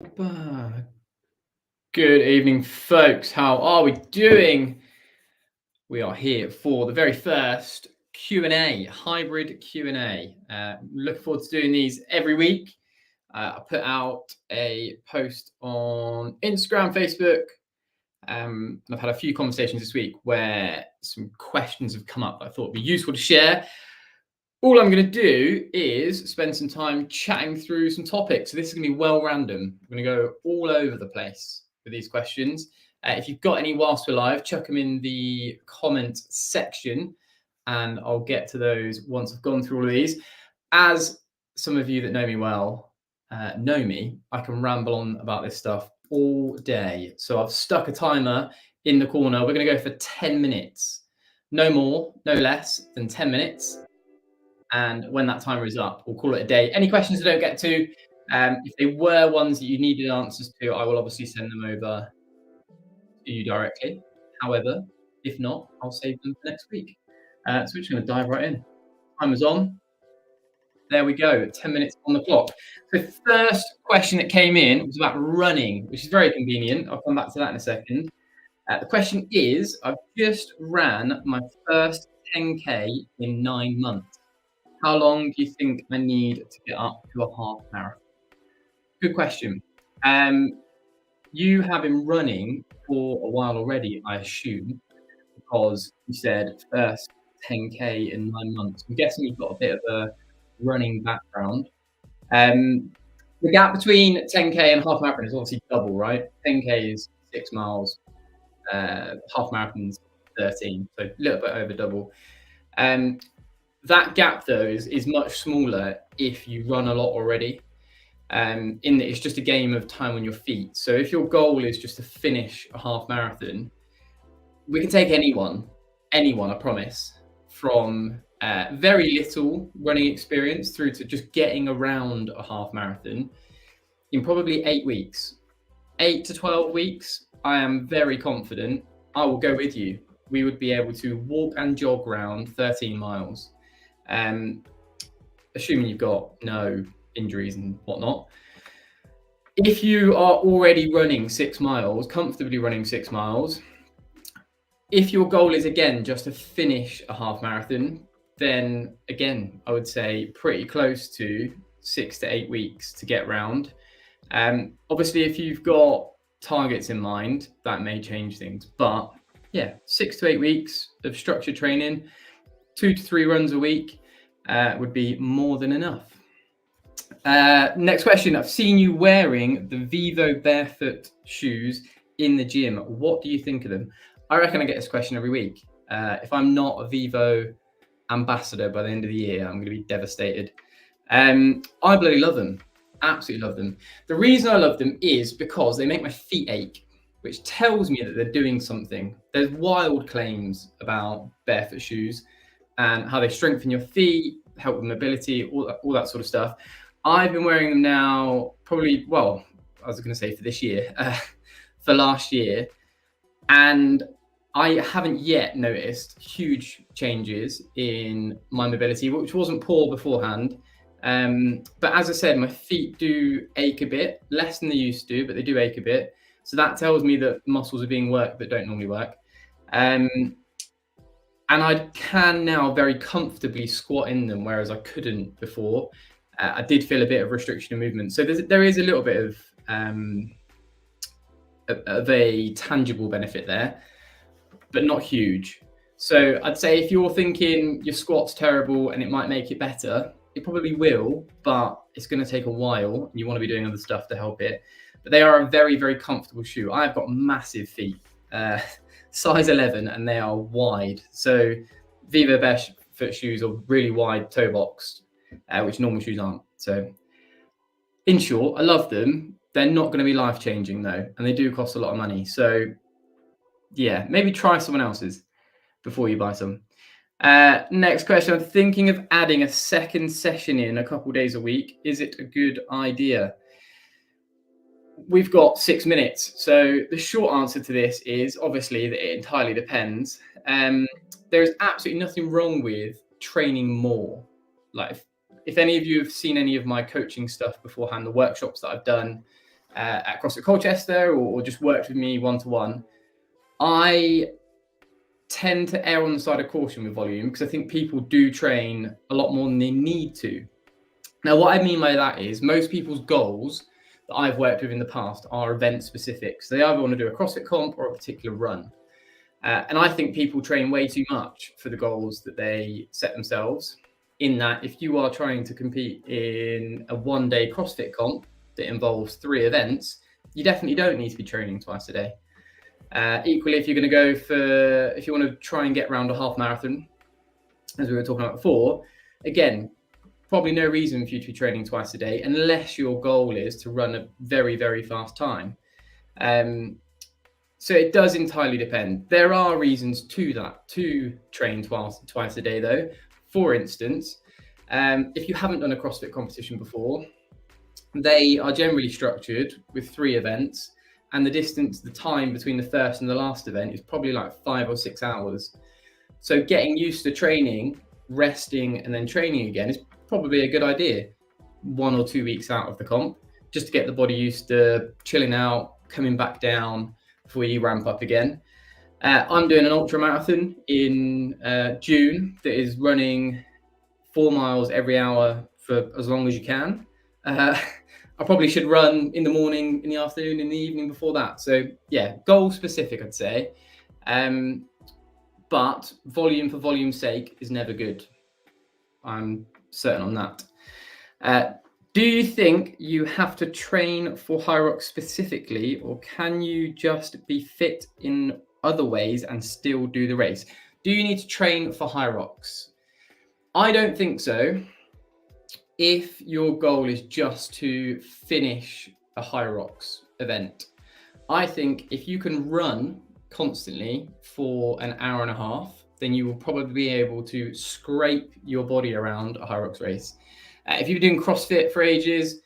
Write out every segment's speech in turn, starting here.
Uh, Good evening, folks. How are we doing? We are here for the very first Q&A, hybrid Q&A. Looking forward to doing these every week. I put out a post on Instagram, Facebook, and I've had a few conversations this week where some questions have come up that I thought would be useful to share. All I'm going to do is spend some time chatting through some topics. So this is going to be well random. I'm going to go all over the place with these questions. If you've got any whilst we're live, chuck them in the comments section and I'll get to those once I've gone through all of these. As some of you that know me well know me, I can ramble on about this stuff all day. So I've stuck a timer in the corner. We're going to go for 10 minutes. No more, no less than 10 minutes. And when that timer is up, we'll call it a day. Any questions I don't get to, if they were ones that you needed answers to, I will obviously send them over to you directly. However, if not, I'll save them for next week. So we're just going to dive right in. Timer's on. There we go, 10 minutes on the clock. The first question that came in was about running, which is very convenient. I'll come back to that in a second. The question is, I've just ran my first 10K in 9 months. How long do you think I need to get up to a half marathon? Good question. You have been running for a while already, I assume, because you said first 10K in 9 months. I'm guessing you've got a bit of a running background. The gap between 10K and half marathon is obviously double, right? 10K is 6 miles, half marathon's 13, so a little bit over double. That gap though is much smaller if you run a lot already. In that it's just a game of time on your feet. So if your goal is just to finish a half marathon, we can take anyone, I promise, from very little running experience through to just getting around a half marathon in probably 8 weeks. 8 to 12 weeks, I am very confident I will go with you. We would be able to walk and jog around 13 miles. Assuming you've got no injuries and whatnot. If you are already running 6 miles, comfortably running 6 miles, if your goal is again just to finish a half marathon, then again, I would say pretty close to 6 to 8 weeks to get round. Obviously, if you've got targets in mind, that may change things. But yeah, 6 to 8 weeks of structured training, 2 to 3 runs a week would be more than enough. Next question. I've seen you wearing the Vivo barefoot shoes in the gym. What do you think of them? I reckon I get this question every week. If I'm not a Vivo ambassador by the end of the year, I'm going to be devastated. I bloody love them. Absolutely love them. The reason I love them is because they make my feet ache, which tells me that they're doing something. There's wild claims about barefoot shoes and how they strengthen your feet, help with mobility, all that sort of stuff. I've been wearing them now probably, well, I was going to say for this year, for last year. And I haven't yet noticed huge changes in my mobility, which wasn't poor beforehand. But as I said, my feet do ache a bit, less than they used to, but they do ache a bit. So that tells me that muscles are being worked that don't normally work. And I can now very comfortably squat in them, whereas I couldn't before. I did feel a bit of restriction of movement. So there is a little bit of a tangible benefit there, but not huge. So I'd say if you're thinking your squat's terrible and it might make it better, it probably will, but it's going to take a while and you want to be doing other stuff to help it. But they are a very, very comfortable shoe. I've got massive feet, size 11, and they are wide. So Vivo barefoot shoes are really wide toe boxed, which normal shoes aren't. So in short, I love them. They're not going to be life-changing though, and they do cost a lot of money. So yeah, maybe try someone else's before you buy some. Next question. I'm thinking of adding a second session in a couple days a week. Is it a good idea? We've got 6 minutes. So the short answer to this is obviously that it entirely depends. There's absolutely nothing wrong with training more. Like if any of you have seen any of my coaching stuff beforehand, the workshops that I've done, at CrossFit Colchester or just worked with me one-to-one, I tend to err on the side of caution with volume because I think people do train a lot more than they need to. Now, what I mean by that is most people's goals that I've worked with in the past are event specific. So they either want to do a CrossFit comp or a particular run. And I think people train way too much for the goals that they set themselves, in that if you are trying to compete in a one-day CrossFit comp that involves 3 events, you definitely don't need to be training twice a day. Equally, if you're going to if you want to try and get around a half marathon, as we were talking about before, again, probably no reason for you to be training twice a day unless your goal is to run a very, very fast time. So it does entirely depend. There are reasons to train twice a day though. For instance, if you haven't done a CrossFit competition before, they are generally structured with 3 events, and the time between the first and the last event is probably like 5 or 6 hours. So getting used to training, resting, and then training again is probably a good idea 1 or 2 weeks out of the comp, just to get the body used to chilling out, coming back down before you ramp up again. I'm doing an ultra marathon in June that is running 4 miles every hour for as long as you can. I probably should run in the morning, in the afternoon, in the evening before that. So yeah, goal specific, I'd say. But volume for volume's sake is never good. I'm certain on that. Do you think you have to train for Hyrox specifically, or can you just be fit in other ways and still do the race? Do you need to train for Hyrox? I don't think so. If your goal is just to finish a Hyrox event, I think if you can run constantly for an hour and a half, then you will probably be able to scrape your body around a Hyrox race. If you've been doing CrossFit for ages,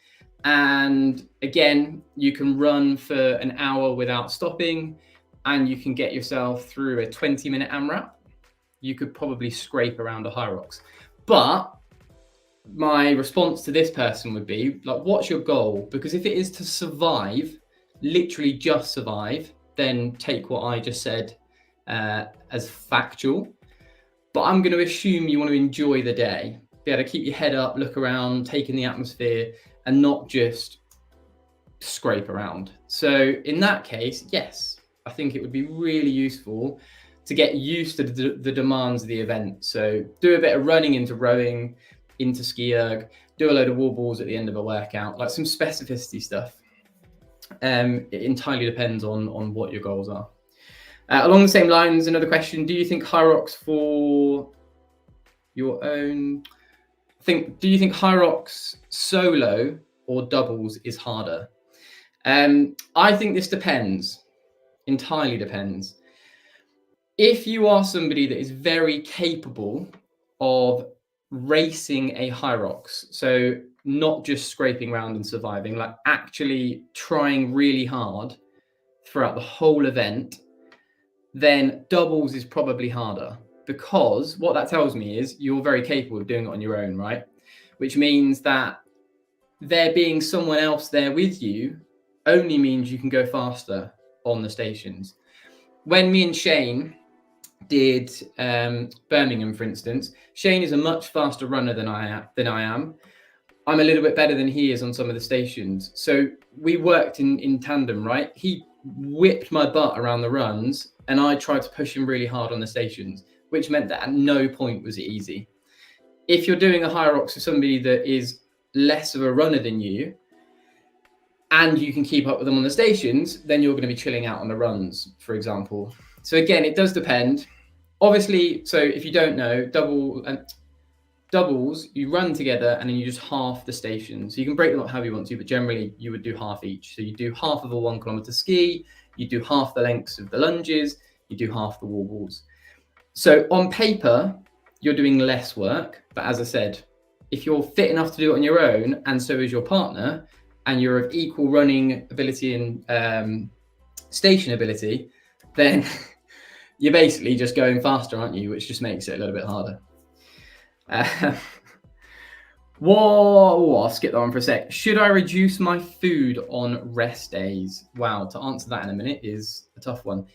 and again, you can run for an hour without stopping, and you can get yourself through a 20-minute AMRAP, you could probably scrape around a Hyrox. But my response to this person would be, like, what's your goal? Because if it is to survive, literally just survive, then take what I just said as factual. But I'm going to assume you want to enjoy the day, be able to keep your head up, look around, take in the atmosphere, and not just scrape around. So in that case, yes, I think it would be really useful to get used to the demands of the event. So do a bit of running into rowing, into ski erg, do a load of wall balls at the end of a workout, like some specificity stuff. It entirely depends on what your goals are. Along the same lines, another question: do you think Hyrox for your own? Do you think Hyrox solo or doubles is harder? I think this depends. Entirely depends. If you are somebody that is very capable of racing a Hyrox, so not just scraping around and surviving, like actually trying really hard throughout the whole event, then doubles is probably harder, because what that tells me is you're very capable of doing it on your own, right? Which means that there being someone else there with you only means you can go faster on the stations. When me and Shane did Birmingham, for instance, Shane is a much faster runner than I am. I'm a little bit better than he is on some of the stations. So we worked in tandem, right? He whipped my butt around the runs, and I tried to push him really hard on the stations, which meant that at no point was it easy. If you're doing a Hyrox with somebody that is less of a runner than you, and you can keep up with them on the stations, then you're going to be chilling out on the runs, for example. So again, it does depend. Obviously, so if you don't know, doubles, you run together and then you just half the stations. So you can break them up however you want to, but generally you would do half each. So you do half of a 1 kilometer ski, you do half the lengths of the lunges, you do half the wall balls. So on paper, you're doing less work. But as I said, if you're fit enough to do it on your own, and so is your partner, and you're of equal running ability and station ability, then you're basically just going faster, aren't you? Which just makes it a little bit harder. Whoa, I'll skip that one for a sec. Should I reduce my food on rest days? Wow, to answer that in a minute is a tough one.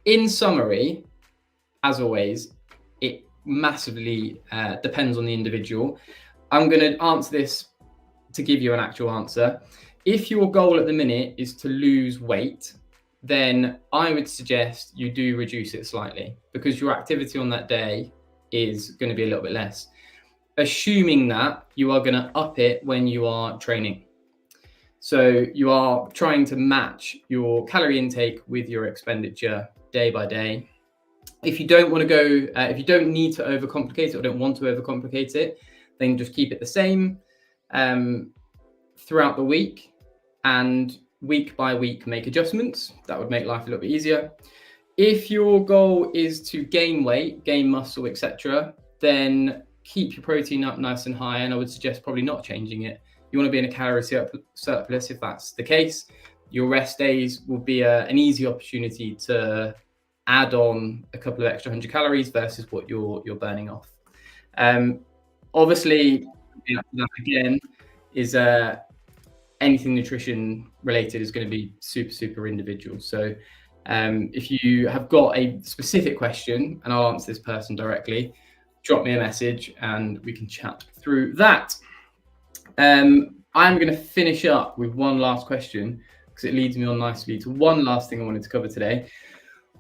In summary, as always, it massively depends on the individual. I'm going to answer this to give you an actual answer. If your goal at the minute is to lose weight, then I would suggest you do reduce it slightly because your activity on that day is going to be a little bit less, assuming that you are going to up it when you are training. So you are trying to match your calorie intake with your expenditure day by day. If you don't want to go, if you don't need to overcomplicate it or don't want to overcomplicate it, then just keep it the same throughout the week, and week by week make adjustments. That would make life a little bit easier. If your goal is to gain weight, gain muscle, etc., then keep your protein up nice and high, and I would suggest probably not changing it. You want to be in a calorie surplus. If that's the case, your rest days will be an easy opportunity to add on a couple of extra 100 calories versus what you're burning off. Obviously, that again is anything nutrition related is going to be super individual. So if you have got a specific question, and I'll answer this person directly, drop me a message and we can chat through that. I'm going to finish up with one last question because it leads me on nicely to one last thing I wanted to cover today.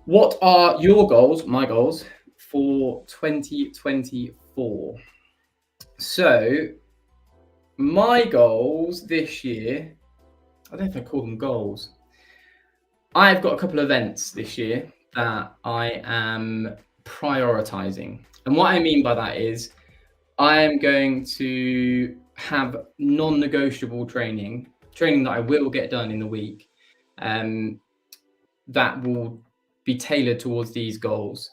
What are your goals, my goals, for 2024? So my goals this year, I don't know if I call them goals. I've got a couple of events this year that I am prioritizing. And what I mean by that is I am going to have non-negotiable training that I will get done in the week, that will be tailored towards these goals.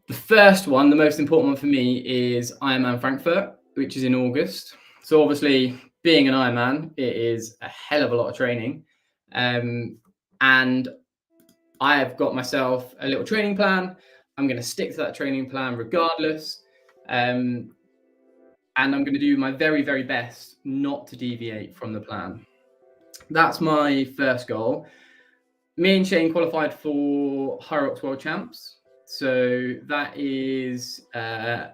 The first one, the most important one for me, is Ironman Frankfurt, which is in August. So obviously, being an Ironman, it is a hell of a lot of training. And I have got myself a little training plan. I'm going to stick to that training plan regardless. And I'm going to do my very best not to deviate from the plan. That's my first goal. Me and Shane qualified for HYROX World Champs. So that is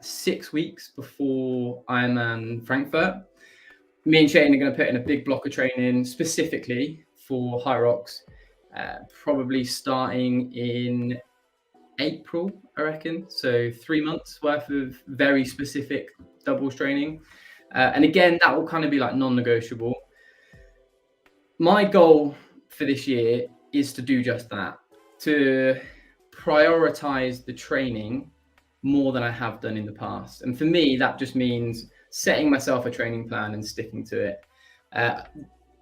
6 weeks before Ironman Frankfurt. Me and Shane are going to put in a big block of training specifically for HYROX, probably starting in April, I reckon. So 3 months worth of very specific doubles training. And again, that will kind of be like non-negotiable. My goal for this year is to do just that, to prioritize the training more than I have done in the past. And for me, that just means setting myself a training plan and sticking to it.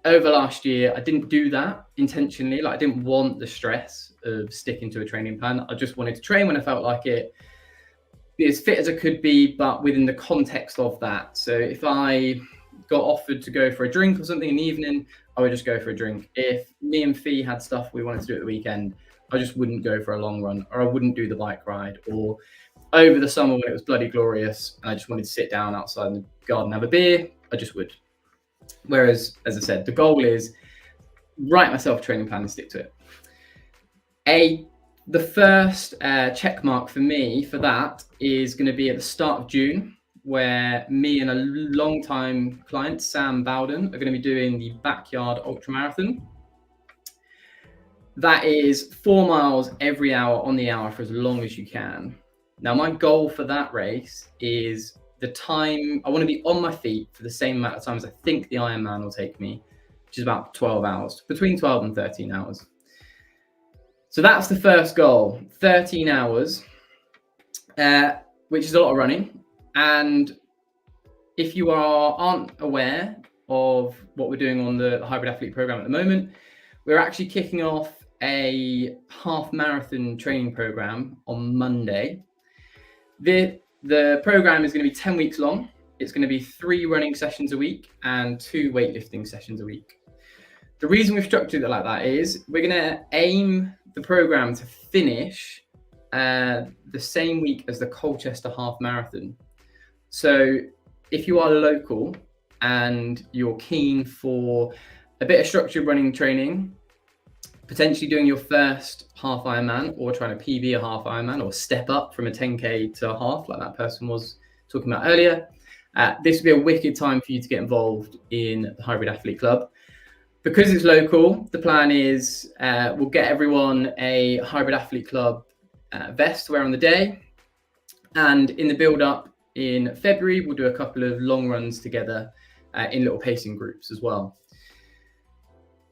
Over last year, I didn't do that intentionally. Like, I didn't want the stress of sticking to a training plan. I just wanted to train when I felt like it, be as fit as I could be, but within the context of that. So if I got offered to go for a drink or something in the evening, I would just go for a drink. If me and Fee had stuff we wanted to do at the weekend, I just wouldn't go for a long run, or I wouldn't do the bike ride. Or over the summer when it was bloody glorious and I just wanted to sit down outside in the garden and have a beer, I just would. Whereas, as I said, the goal is write myself a training plan and stick to it. The first check mark for me for that is going to be at the start of June, where me and a long-time client, Sam Bowden, are going to be doing the Backyard Ultramarathon. That is 4 miles every hour on the hour for as long as you can. Now, my goal for that race is the time, I want to be on my feet for the same amount of time as I think the Ironman will take me, which is about 12 hours, between 12 and 13 hours. So that's the first goal, 13 hours, which is a lot of running. And if you aren't aware of what we're doing on the Hybrid Athlete program at the moment, we're actually kicking off a half marathon training program on Monday. The program is going to be 10 weeks long. It's going to be 3 running sessions a week and 2 weightlifting sessions a week. The reason we've structured it like that is we're going to aim the program to finish the same week as the Colchester Half Marathon. So if you are local and you're keen for a bit of structured running training, potentially doing your first half Ironman or trying to PB a half Ironman or step up from a 10K to a half like that person was talking about earlier, this would be a wicked time for you to get involved in the Hybrid Athlete Club. Because it's local, the plan is we'll get everyone a Hybrid Athlete Club vest to wear on the day. And in the build up in February, we'll do a couple of long runs together in little pacing groups as well.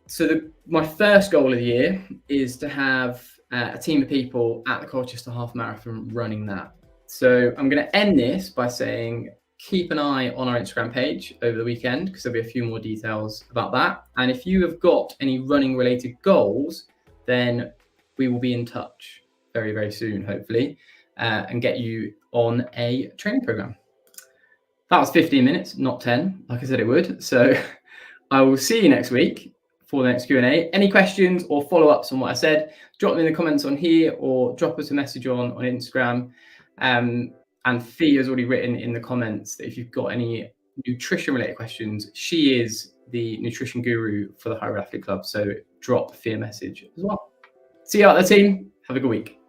So my first goal of the year is to have a team of people at the Colchester Half Marathon running that. So I'm going to end this by saying, keep an eye on our Instagram page over the weekend because there'll be a few more details about that. And if you have got any running related goals, then we will be in touch very, very soon, hopefully, and get you on a training program. That was 15 minutes, not 10, like I said it would. So I will see you next week for the next Q&A. Any questions or follow-ups on what I said, drop them in the comments on here or drop us a message on Instagram. And Fee has already written in the comments that if you've got any nutrition-related questions, she is the nutrition guru for the Hybrid Athlete Club. So drop Fee a message as well. See you out there, team. Have a good week.